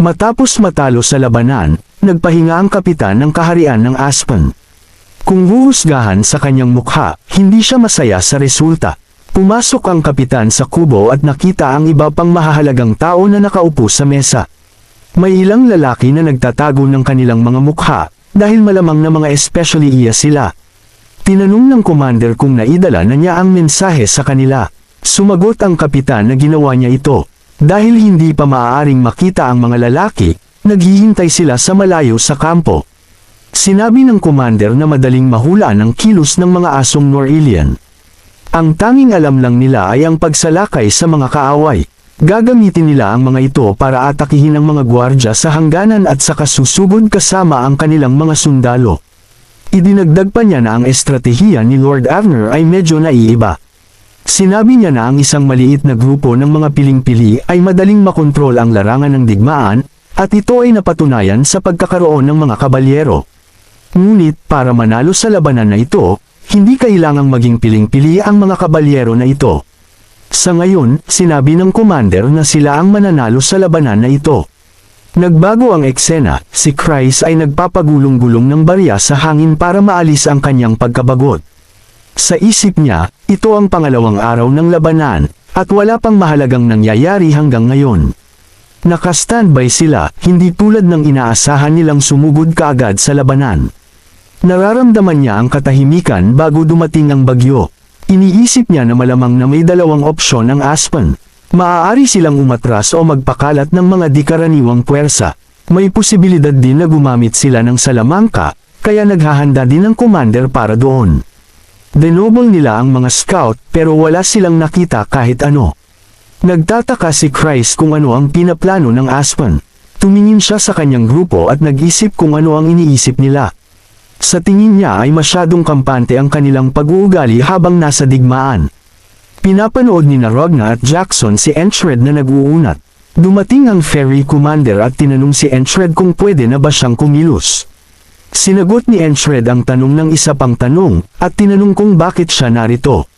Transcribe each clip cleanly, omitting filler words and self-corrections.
Matapos matalo sa labanan, nagpahinga ang kapitan ng kaharian ng Aspen. Kung huhusgahan sa kanyang mukha, hindi siya masaya sa resulta. Pumasok ang kapitan sa kubo at nakita ang iba pang mahahalagang tao na nakaupo sa mesa. May ilang lalaki na nagtatago ng kanilang mga mukha, dahil malamang na mga especially iya sila. Tinanong ng commander kung naidala na niya ang mensahe sa kanila. Sumagot ang kapitan na ginawa niya ito. Dahil hindi pa maaaring makita ang mga lalaki, naghihintay sila sa malayo sa kampo. Sinabi ng commander na madaling mahula ng kilos ng mga asong Norilian. Ang tanging alam lang nila ay ang pagsalakay sa mga kaaway. Gagamitin nila ang mga ito para atakihin ang mga gwardya sa hangganan at saka susugod kasama ang kanilang mga sundalo. Idinagdag pa niya na ang estratehiya ni Lord Avner ay medyo naiiba. Sinabi niya na ang isang maliit na grupo ng mga piling-pili ay madaling makontrol ang larangan ng digmaan, at ito ay napatunayan sa pagkakaroon ng mga kabalyero. Ngunit para manalo sa labanan na ito, hindi kailangang maging piling-pili ang mga kabalyero na ito. Sa ngayon, sinabi ng commander na sila ang mananalo sa labanan na ito. Nagbago ang eksena, si Chris ay nagpapagulong-gulong ng barya sa hangin para maalis ang kanyang pagkabagot. Sa isip niya, ito ang pangalawang araw ng labanan, at wala pang mahalagang nangyayari hanggang ngayon. Naka-standby sila, hindi tulad ng inaasahan nilang sumugod kaagad sa labanan. Nararamdaman niya ang katahimikan bago dumating ang bagyo. Iniisip niya na malamang na may dalawang opsyon ang Aspen. Maaari silang umatras o magpakalat ng mga di-karaniwang puwersa. May posibilidad din na gumamit sila ng salamangka, kaya naghahanda din ang commander para doon. Denobol nila ang mga scout pero wala silang nakita kahit ano. Nagtataka si Chris kung ano ang pinaplano ng Aspen. Tumingin siya sa kanyang grupo at nag-isip kung ano ang iniisip nila. Sa tingin niya ay masyadong kampante ang kanilang pag-uugali habang nasa digmaan. Pinapanood ni Ragna at Jackson si Entred na nag-uunat. Dumating ang ferry commander at tinanong si Entred kung pwede na ba siyang kumilos. Sinagot ni Entred ang tanong ng isa pang tanong, at tinanong kung bakit siya narito.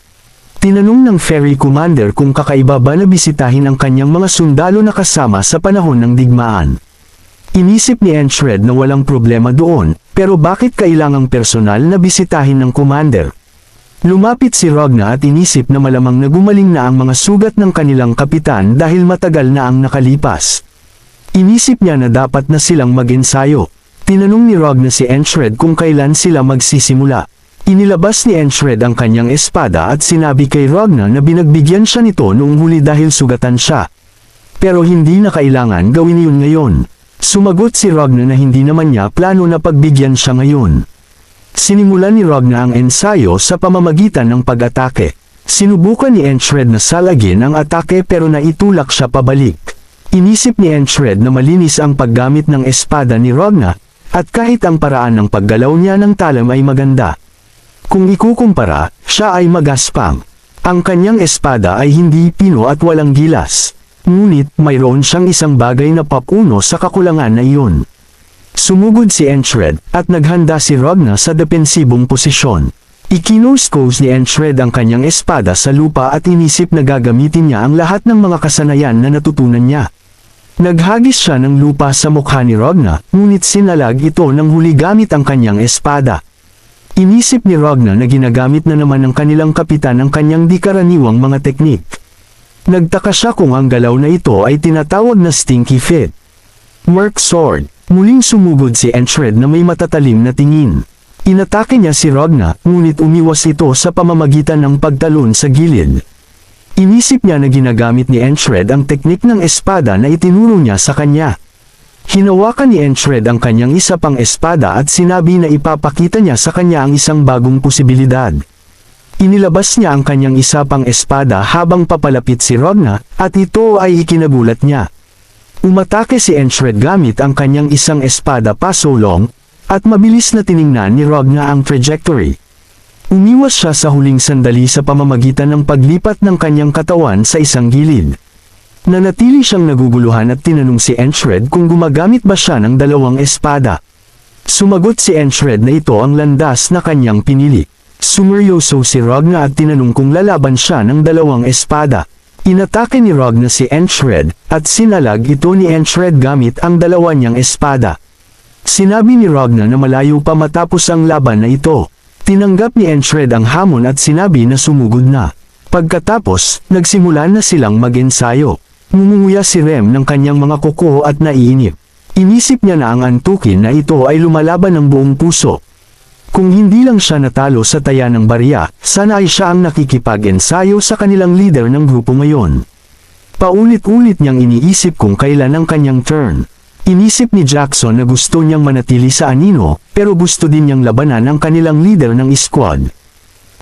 Tinanong ng ferry commander kung kakaiba ba na bisitahin ang kanyang mga sundalo na kasama sa panahon ng digmaan. Inisip ni Entred na walang problema doon, pero bakit kailangang personal na bisitahin ng commander? Lumapit si Ragna at inisip na malamang na gumaling na ang mga sugat ng kanilang kapitan dahil matagal na ang nakalipas. Inisip niya na dapat na silang mag-ensayo. Tinanong ni Ragna si Entred kung kailan sila magsisimula. Inilabas ni Entred ang kanyang espada at sinabi kay Ragna na binagbigyan siya nito noong huli dahil sugatan siya. Pero hindi na kailangan gawin yun ngayon. Sumagot si Ragna na hindi naman niya plano na pagbigyan siya ngayon. Sinimulan ni Ragna ang ensayo sa pamamagitan ng pag-atake. Sinubukan ni Entred na salagin ang atake pero naitulak siya pabalik. Inisip ni Entred na malinis ang paggamit ng espada ni Ragna, at kahit ang paraan ng paggalaw niya ng talam ay maganda. Kung ikukumpara, siya ay magaspang. Ang kanyang espada ay hindi pino at walang gilas. Ngunit mayroon siyang isang bagay na papuno sa kakulangan na iyon. Sumugod si Entred, at naghanda si Ragna sa depensibong posisyon. Ikinuskos ni Entred ang kanyang espada sa lupa at inisip na gagamitin niya ang lahat ng mga kasanayan na natutunan niya. Naghagis siya ng lupa sa mukha ni Ragna, ngunit sinalag ito nang huli gamit ang kanyang espada. Inisip ni Ragna na ginagamit na naman ng kanilang kapitan ang kanyang di-karaniwang mga teknik. Nagtaka siya kung ang galaw na ito ay tinatawag na Stinky Fit. Merc Sword. Muling sumugod si Entred na may matatalim na tingin. Inatake niya si Ragna, ngunit umiwas ito sa pamamagitan ng pagtalon sa gilid. Inisip niya na ginagamit ni Entred ang teknik ng espada na itinuro niya sa kanya. Hinawakan ni Entred ang kanyang isa pang espada at sinabi na ipapakita niya sa kanya ang isang bagong posibilidad. Inilabas niya ang kanyang isa pang espada habang papalapit si Ragna, at ito ay ikinagulat niya. Umatake si Entred gamit ang kanyang isang espada pasolong, at mabilis na tiningnan ni Ragna ang trajectory. Umiwas siya sa huling sandali sa pamamagitan ng paglipat ng kanyang katawan sa isang gilid. Nanatili siyang naguguluhan at tinanong si Entred kung gumagamit ba siya ng dalawang espada. Sumagot si Entred na ito ang landas na kanyang pinili. Sumeryoso si Ragna at tinanong kung lalaban siya ng dalawang espada. Inatake ni Ragna si Enchred, at sinalag ito ni Enchred gamit ang dalawa niyang espada. Sinabi ni Ragna na malayo pa matapos ang laban na ito. Tinanggap ni Enchred ang hamon at sinabi na sumugod na. Pagkatapos, nagsimula na silang mag-ensayo. Ngumunguya si Rem ng kanyang mga kuko at naiinip. Inisip niya na ang antukin na ito ay lumalaban ng buong puso. Kung hindi lang siya natalo sa taya ng barya, sana ay siya ang nakikipag-ensayo sa kanilang leader ng grupo ngayon. Paulit-ulit niyang iniisip kung kailan ang kanyang turn. Inisip ni Jackson na gusto niyang manatili sa anino, pero gusto din niyang labanan ang kanilang leader ng squad.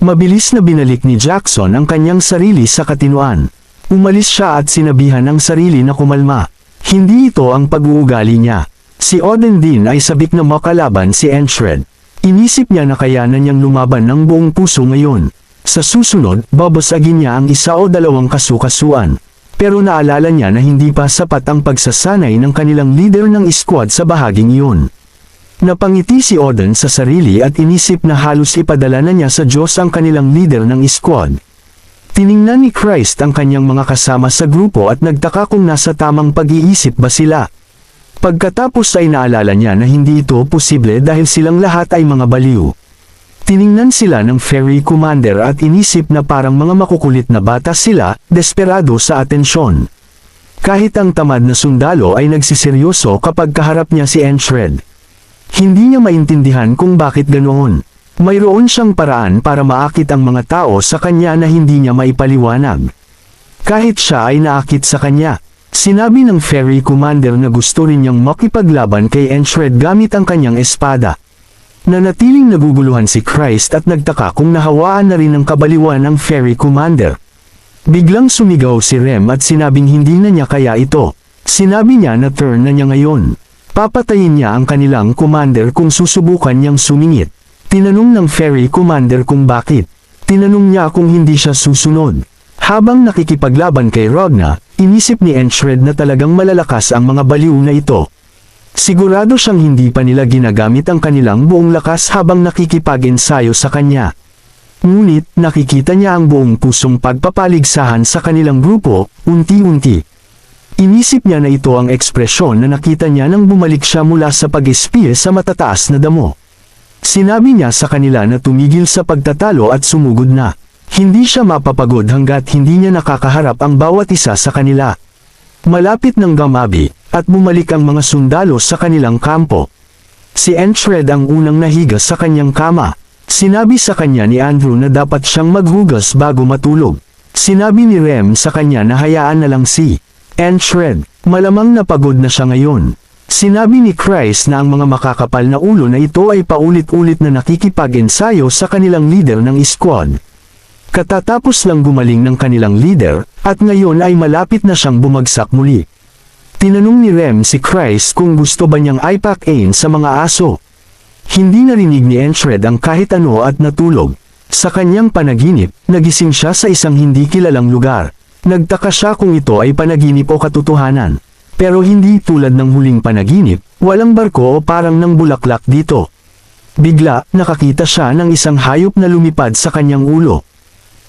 Mabilis na binalik ni Jackson ang kanyang sarili sa katinuan. Umalis siya at sinabihan ang sarili na kumalma. Hindi ito ang pag-uugali niya. Si Odin din ay sabik na makalaban si Enchred. Inisip niya na kayanan niyang lumaban ng buong puso ngayon. Sa susunod, babasagin niya ang isa o dalawang kasukasuan. Pero naalala niya na hindi pa sapat ang pagsasanay ng kanilang leader ng squad sa bahaging iyon. Napangiti si Odin sa sarili at inisip na halos ipadala na niya sa Diyos ang kanilang leader ng squad. Tiningnan ni Christ ang kanyang mga kasama sa grupo at nagtaka kung nasa tamang pag-iisip ba sila. Pagkatapos ay naalala niya na hindi ito posible dahil silang lahat ay mga baliw. Tiningnan sila ng ferry commander at inisip na parang mga makukulit na bata sila, desperado sa atensyon. Kahit ang tamad na sundalo ay nagsiseryoso kapag kaharap niya si Enchred. Hindi niya maintindihan kung bakit ganoon. Mayroon siyang paraan para maakit ang mga tao sa kanya na hindi niya maipaliwanag. Kahit siya ay naakit sa kanya. Sinabi ng ferry commander na gusto rin niyang makipaglaban kay Enchred gamit ang kanyang espada. Nanatiling naguguluhan si Christ at nagtaka kung nahawaan na rin ng kabaliwan ng ferry commander. Biglang sumigaw si Rem at sinabing hindi na niya kaya ito. Sinabi niya na turn na niya ngayon. Papatayin niya ang kanilang commander kung susubukan niyang sumingit. Tinanong ng ferry commander kung bakit. Tinanong niya kung hindi siya susunod. Habang nakikipaglaban kay Ragna, inisip ni Enchred na talagang malalakas ang mga baliw na ito. Sigurado siyang hindi pa nila ginagamit ang kanilang buong lakas habang nakikipag-ensayo sa kanya. Ngunit, nakikita niya ang buong pusong pagpapaligsahan sa kanilang grupo, unti-unti. Inisip niya na ito ang ekspresyon na nakita niya nang bumalik siya mula sa pag-espie sa matataas na damo. Sinabi niya sa kanila na tumigil sa pagtatalo at sumugod na. Hindi siya mapapagod hanggat hindi niya nakakaharap ang bawat isa sa kanila. Malapit ng gamabi, at bumalik ang mga sundalo sa kanilang kampo. Si Enchred ang unang nahiga sa kanyang kama. Sinabi sa kanya ni Andrew na dapat siyang maghugas bago matulog. Sinabi ni Rem sa kanya na hayaan na lang si Enchred. Malamang napagod na siya ngayon. Sinabi ni Christ na ang mga makakapal na ulo na ito ay paulit-ulit na nakikipag-ensayo sa kanilang leader ng squad. Katatapos lang gumaling ng kanilang leader, at ngayon ay malapit na siyang bumagsak muli. Tinanong ni Rem si Christ kung gusto ba niyang ipack-ain sa mga aso. Hindi narinig ni Enchred ang kahit ano at natulog. Sa kanyang panaginip, nagising siya sa isang hindi kilalang lugar. Nagtaka siya kung ito ay panaginip o katotohanan. Pero hindi tulad ng huling panaginip, walang barko o parang ng bulaklak dito. Bigla, nakakita siya ng isang hayop na lumipad sa kanyang ulo.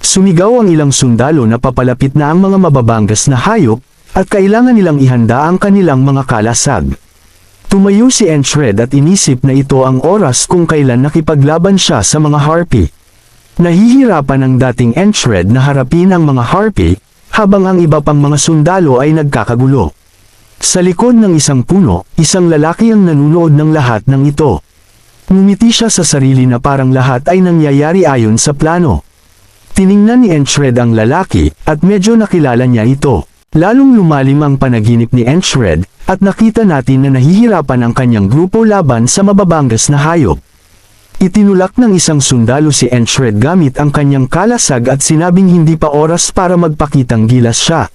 Sumigaw ang ilang sundalo na papalapit na ang mga mababanggas na hayop, at kailangan nilang ihanda ang kanilang mga kalasag. Tumayo si Enchred at inisip na ito ang oras kung kailan nakipaglaban siya sa mga harpy. Nahihirapan ang dating Enchred na harapin ang mga harpy, habang ang iba pang mga sundalo ay nagkakagulo. Sa likod ng isang puno, isang lalaki ang nanunood ng lahat ng ito. Ngumiti siya sa sarili na parang lahat ay nangyayari ayon sa plano. Tiningnan ni Enchred ang lalaki, at medyo nakilala niya ito. Lalong lumalim ang panaginip ni Enchred, at nakita natin na nahihirapan ang kanyang grupo laban sa mababanggas na hayop. Itinulak ng isang sundalo si Enchred gamit ang kanyang kalasag at sinabing hindi pa oras para magpakitang gilas siya.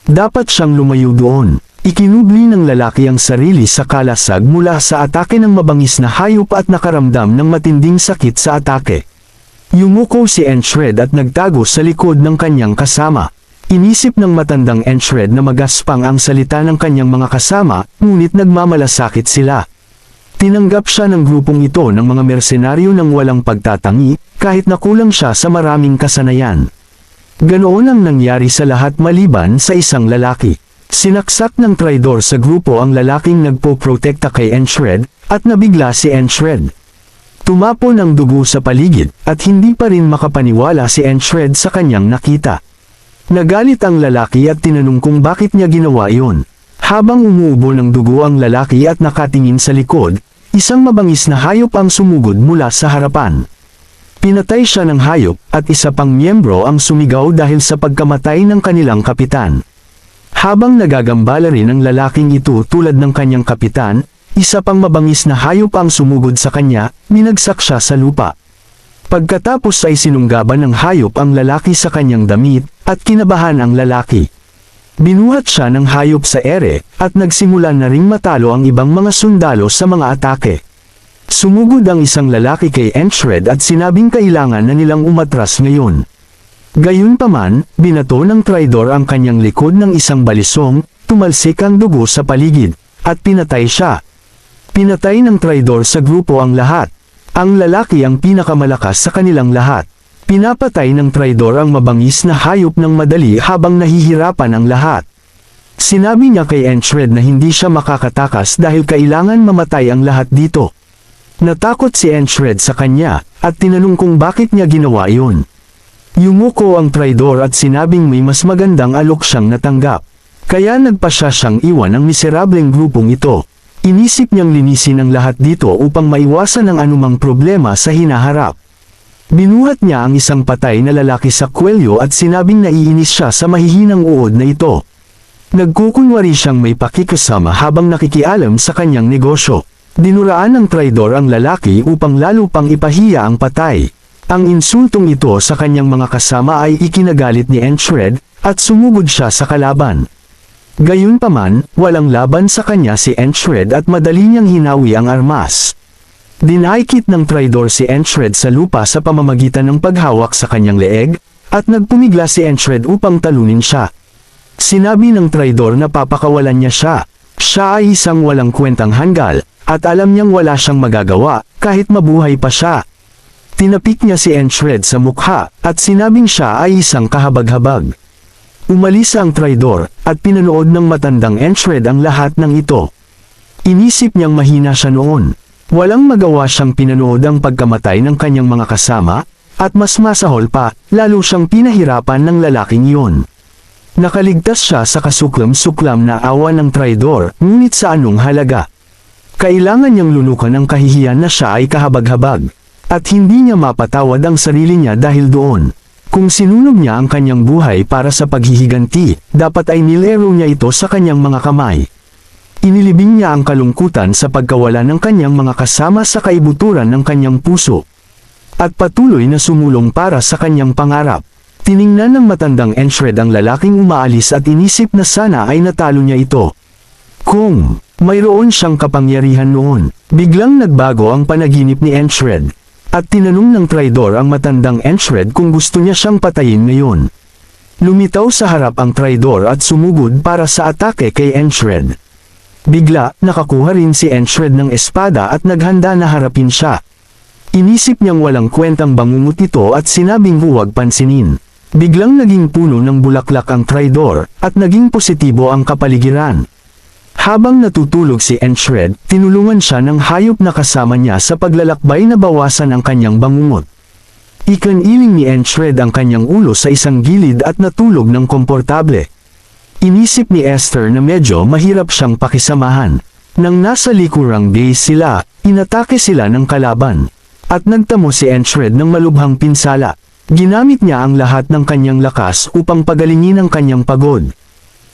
Dapat siyang lumayo doon. Ikinubli ng lalaki ang sarili sa kalasag mula sa atake ng mabangis na hayop at nakaramdam ng matinding sakit sa atake. Yumuko si Enchred at nagtago sa likod ng kanyang kasama. Inisip ng matandang Enchred na magaspang ang salita ng kanyang mga kasama, ngunit nagmamalasakit sila. Tinanggap siya ng grupong ito ng mga mersenaryo ng walang pagtatangi, kahit na kulang siya sa maraming kasanayan. Ganoon ang nangyari sa lahat maliban sa isang lalaki. Sinaksak ng traidor sa grupo ang lalaking nagpoprotekta kay Enshred, at nabigla si Enshred. Tumapon ang dugo sa paligid, at hindi pa rin makapaniwala si Enshred sa kanyang nakita. Nagalit ang lalaki at tinanong kung bakit niya ginawa iyon. Habang umuubo ng dugo ang lalaki at nakatingin sa likod, isang mabangis na hayop ang sumugod mula sa harapan. Pinatay siya ng hayop, at isa pang miyembro ang sumigaw dahil sa pagkamatay ng kanilang kapitan. Habang nagagambala rin ang lalaking ito tulad ng kanyang kapitan, isa pang mabangis na hayop ang sumugod sa kanya, binagsak siya sa lupa. Pagkatapos ay sinunggaban ng hayop ang lalaki sa kanyang damit, at kinabahan ang lalaki. Binuhat siya ng hayop sa ere, at nagsimula na ring matalo ang ibang mga sundalo sa mga atake. Sumugod ang isang lalaki kay Enshred at sinabing kailangan na nilang umatras ngayon. Gayunpaman, binato ng traidor ang kanyang likod ng isang balisong, tumalsik ang dugo sa paligid, at pinatay siya. Pinatay ng traidor sa grupo ang lahat. Ang lalaki ang pinakamalakas sa kanilang lahat. Pinapatay ng traidor ang mabangis na hayop ng madali habang nahihirapan ang lahat. Sinabi niya kay Enshred na hindi siya makakatakas dahil kailangan mamatay ang lahat dito. Natakot si Enshred sa kanya, at tinanong kung bakit niya ginawa iyon. Yumuko ang traidor at sinabing may mas magandang alok siyang natanggap. Kaya nagpasya siyang iwan ang miserableng grupong ito. Inisip niyang linisin ang lahat dito upang maiwasan ang anumang problema sa hinaharap. Binuhat niya ang isang patay na lalaki sa kwelyo at sinabing naiinis siya sa mahihinang uod na ito. Nagkukunwari siyang may pakikasama habang nakikialam sa kanyang negosyo. Dinuraan ng traidor ang lalaki upang lalo pang ipahiya ang patay. Ang insultong ito sa kanyang mga kasama ay ikinagalit ni Enshred, at sumugod siya sa kalaban. Gayunpaman, walang laban sa kanya si Enshred at madali niyang hinawi ang armas. Dinaikit ng traidor si Enshred sa lupa sa pamamagitan ng paghawak sa kanyang leeg, at nagpumigla si Enshred upang talunin siya. Sinabi ng traidor na papakawalan niya siya. Siya ay isang walang kwentang hanggal, at alam niyang wala siyang magagawa, kahit mabuhay pa siya. Tinapik niya si Enshred sa mukha, at sinabing siya ay isang kahabag-habag. Umalis ang traidor, at pinanood ng matandang Enshred ang lahat ng ito. Inisip niyang mahina siya noon. Walang magawa siyang pinanood ang pagkamatay ng kanyang mga kasama, at mas masahol pa, lalo siyang pinahirapan ng lalaking iyon. Nakaligtas siya sa kasuklam-suklam na awa ng traidor, ngunit sa anong halaga? Kailangan niyang lunukan ang kahihiyan na siya ay kahabag-habag. At hindi niya mapatawad ang sarili niya dahil doon. Kung sinunog niya ang kanyang buhay para sa paghihiganti, dapat ay nilero niya ito sa kanyang mga kamay. Inilibing niya ang kalungkutan sa pagkawala ng kanyang mga kasama sa kaibuturan ng kanyang puso. At patuloy na sumulong para sa kanyang pangarap. Tiningnan ng matandang Enshred ang lalaking umaalis at inisip na sana ay natalo niya ito. Kung mayroon siyang kapangyarihan noon, biglang nagbago ang panaginip ni Enshred. At tinanong ng traidor ang matandang Enshred kung gusto niya siyang patayin ngayon. Lumitaw sa harap ang traidor at sumugod para sa atake kay Enshred. Bigla, nakakuha rin si Enshred ng espada at naghanda na harapin siya. Inisip niyang walang kwentang bangungot ito at sinabing huwag pansinin. Biglang naging puno ng bulaklak ang traidor, at naging positibo ang kapaligiran. Habang natutulog si Enshred, tinulungan siya ng hayop na kasama niya sa paglalakbay na bawasan ang kanyang bangungot. Ikaniling ni Enshred ang kanyang ulo sa isang gilid at natulog ng komportable. Inisip ni Esther na medyo mahirap siyang pakisamahan. Nang nasa likurang base sila, inatake sila ng kalaban. At nagtamo si Enshred ng malubhang pinsala. Ginamit niya ang lahat ng kanyang lakas upang pagalingin ang kanyang pagod.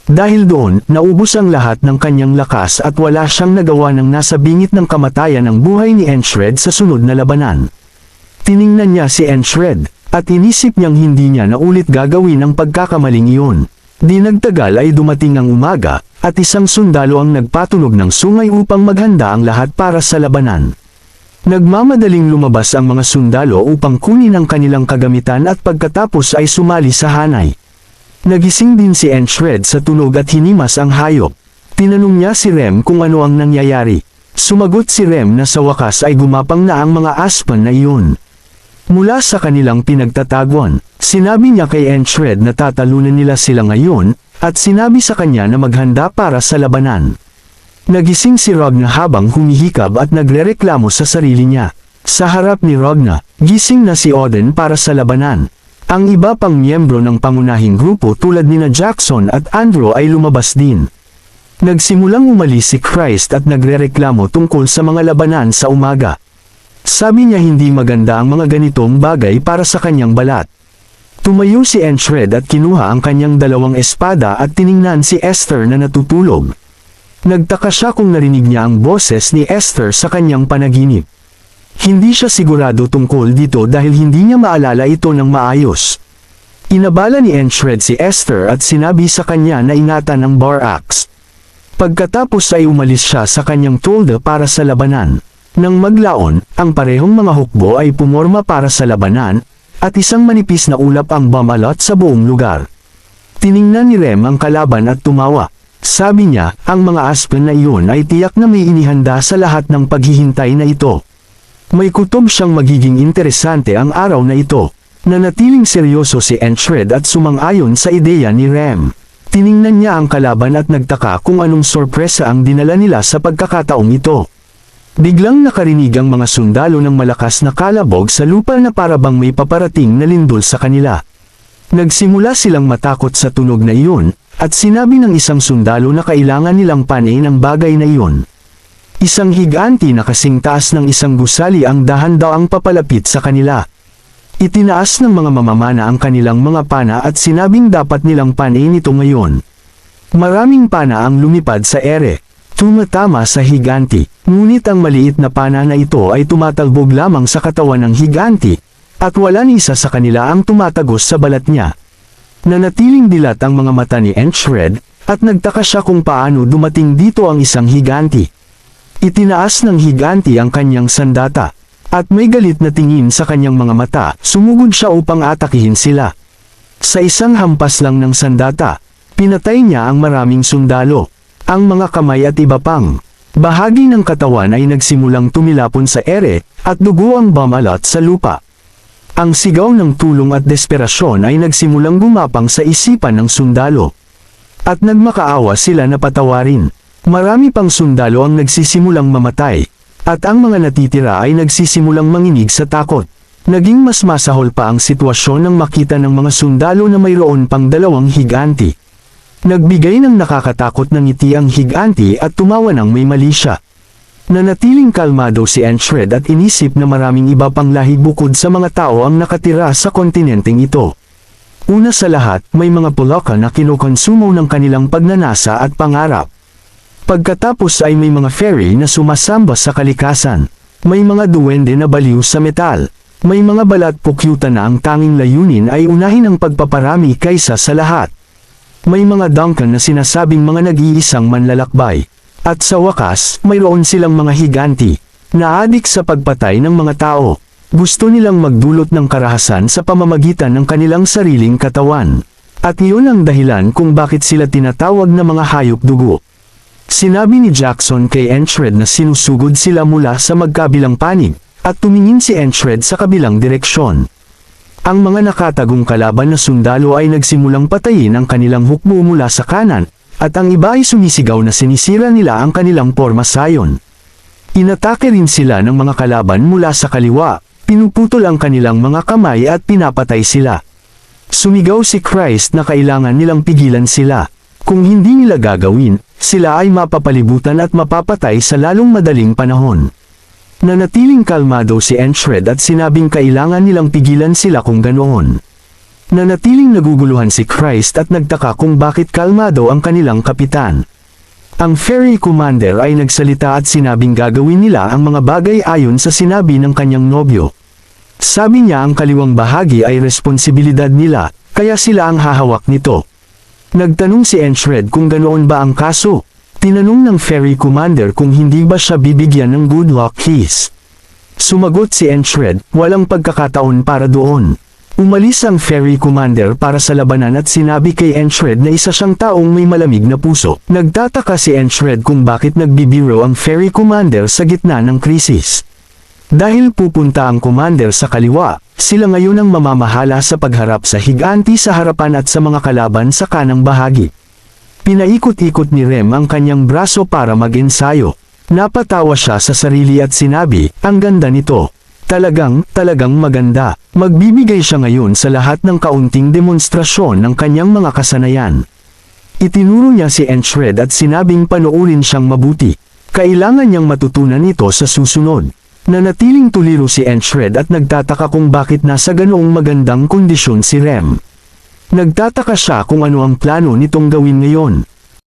Dahil doon, naubos ang lahat ng kanyang lakas at wala siyang nagawa ng nasa bingit ng kamatayan ng buhay ni Enshred sa sunod na labanan. Tiningnan niya si Enshred, at inisip niyang hindi niya na ulit gagawin ang pagkakamaling iyon. Di nagtagal ay dumating ang umaga, at isang sundalo ang nagpatunog ng sungay upang maghanda ang lahat para sa labanan. Nagmamadaling lumabas ang mga sundalo upang kunin ang kanilang kagamitan at pagkatapos ay sumali sa hanay. Nagising din si Enshred sa tunog at hinimas ang hayop. Tinanong niya si Rem kung ano ang nangyayari. Sumagot si Rem na sa wakas ay gumapang na ang mga aspen na iyon. Mula sa kanilang pinagtataguan, sinabi niya kay Enchred na tatalunan nila sila ngayon, at sinabi sa kanya na maghanda para sa labanan. Nagising si Ragna habang humihikab at nagrereklamo sa sarili niya. Sa harap ni Ragna, gising na si Odin para sa labanan. Ang iba pang miyembro ng pangunahing grupo tulad nina Jackson at Andrew ay lumabas din. Nagsimulang umalis si Christ at nagrereklamo tungkol sa mga labanan sa umaga. Sabi niya hindi maganda ang mga ganitong bagay para sa kanyang balat. Tumayo si Enchred at kinuha ang kanyang dalawang espada at tiningnan si Esther na natutulog. Nagtaka siya kung narinig niya ang boses ni Esther sa kanyang panaginip. Hindi siya sigurado tungkol dito dahil hindi niya maalala ito ng maayos. Inabala ni Enchred si Esther at sinabi sa kanya na ingatan ang bar axe. Pagkatapos ay umalis siya sa kanyang tolda para sa labanan. Nang maglaon, ang parehong mga hukbo ay pumorma para sa labanan, at isang manipis na ulap ang bumalot sa buong lugar. Tiningnan ni Rem ang kalaban at tumawa. Sabi niya, ang mga aspen na iyon ay tiyak na may inihanda sa lahat ng paghihintay na ito. May kutob siyang magiging interesante ang araw na ito. Nanatiling seryoso si Enchred at sumang-ayon sa ideya ni Rem. Tiningnan niya ang kalaban at nagtaka kung anong sorpresa ang dinala nila sa pagkakataong ito. Biglang nakarinig ang mga sundalo ng malakas na kalabog sa lupa na parabang may paparating na lindol sa kanila. Nagsimula silang matakot sa tunog na iyon, at sinabi ng isang sundalo na kailangan nilang panin ang bagay na iyon. Isang higanti na kasing taas ng isang gusali ang dahan daw ang papalapit sa kanila. Itinaas ng mga mamamana ang kanilang mga pana at sinabing dapat nilang panin ito ngayon. Maraming pana ang lumipad sa ere. Tumatama sa higanti, ngunit ang maliit na pana na ito ay tumatalbog lamang sa katawan ng higanti, at wala ni isa sa kanila ang tumatagos sa balat niya. Nanatiling dilat ang mga mata ni Enchred, at nagtaka siya kung paano dumating dito ang isang higanti. Itinaas ng higanti ang kanyang sandata, at may galit na tingin sa kanyang mga mata, sumugod siya upang atakihin sila. Sa isang hampas lang ng sandata, pinatay niya ang maraming sundalo. Ang mga kamay at iba pang bahagi ng katawan ay nagsimulang tumilapon sa ere, at dugo ang bumalot sa lupa. Ang sigaw ng tulong at desperasyon ay nagsimulang gumapang sa isipan ng sundalo. At nagmakaawa sila na patawarin. Marami pang sundalo ang nagsisimulang mamatay, at ang mga natitira ay nagsisimulang manginig sa takot. Naging mas masahol pa ang sitwasyon nang makita ng mga sundalo na mayroon pang dalawang higanti. Nagbigay ng nakakatakot na ngiti ang higanti at tumawa ng may mali siya. Nanatiling kalmado si Enchred at inisip na maraming iba pang lahi bukod sa mga tao ang nakatira sa kontinenteng ito. Una sa lahat, may mga Polakan na kinukonsumo ng kanilang pagnanasa at pangarap. Pagkatapos ay may mga fairy na sumasamba sa kalikasan. May mga duwende na baliw sa metal. May mga balat pukyuta na ang tanging layunin ay unahin ang pagpaparami kaysa sa lahat. May mga Duncan na sinasabing mga nag-iisang manlalakbay. At sa wakas, mayroon silang mga higanti, na adik sa pagpatay ng mga tao. Gusto nilang magdulot ng karahasan sa pamamagitan ng kanilang sariling katawan. At iyon ang dahilan kung bakit sila tinatawag na mga hayop dugo. Sinabi ni Jackson kay Enchred na sinusugod sila mula sa magkabilang panig, at tumingin si Enchred sa kabilang direksyon. Ang mga nakatagong kalaban na sundalo ay nagsimulang patayin ang kanilang hukbo mula sa kanan, at ang iba ay sumisigaw na sinisira nila ang kanilang pormasayon. Inatake rin sila ng mga kalaban mula sa kaliwa, pinuputol ang kanilang mga kamay at pinapatay sila. Sumigaw si Christ na kailangan nilang pigilan sila. Kung hindi nila gagawin, sila ay mapapalibutan at mapapatay sa lalong madaling panahon. Nanatiling kalmado si Enchred at sinabing kailangan nilang pigilan sila kung ganoon. Nanatiling naguguluhan si Christ at nagtaka kung bakit kalmado ang kanilang kapitan. Ang ferry commander ay nagsalita at sinabing gagawin nila ang mga bagay ayon sa sinabi ng kanyang nobyo. Sabi niya ang kaliwang bahagi ay responsibilidad nila, kaya sila ang hahawak nito. Nagtanong si Enchred kung ganoon ba ang kaso. Tinanong ng ferry commander kung hindi ba siya bibigyan ng good luck keys. Sumagot si Enchred, walang pagkakataon para doon. Umalis ang ferry commander para sa labanan at sinabi kay Enchred na isa siyang taong may malamig na puso. Nagtataka si Enchred kung bakit nagbibiro ang ferry commander sa gitna ng krisis. Dahil pupunta ang commander sa kaliwa, sila ngayon ang mamamahala sa pagharap sa higanti sa harapan at sa mga kalaban sa kanang bahagi. Pinaikot-ikot ni Rem ang kanyang braso para mag-ensayo. Napatawa siya sa sarili at sinabi, ang ganda nito. Talagang maganda. Magbibigay siya ngayon sa lahat ng kaunting demonstrasyon ng kanyang mga kasanayan. Itinuro niya si Enchred at sinabing panoorin siyang mabuti. Kailangan niyang matutunan ito sa susunod. Nanatiling tuliro si Enchred at nagtataka kung bakit nasa ganoong magandang kondisyon si Rem. Nagtataka siya kung ano ang plano nitong gawin ngayon.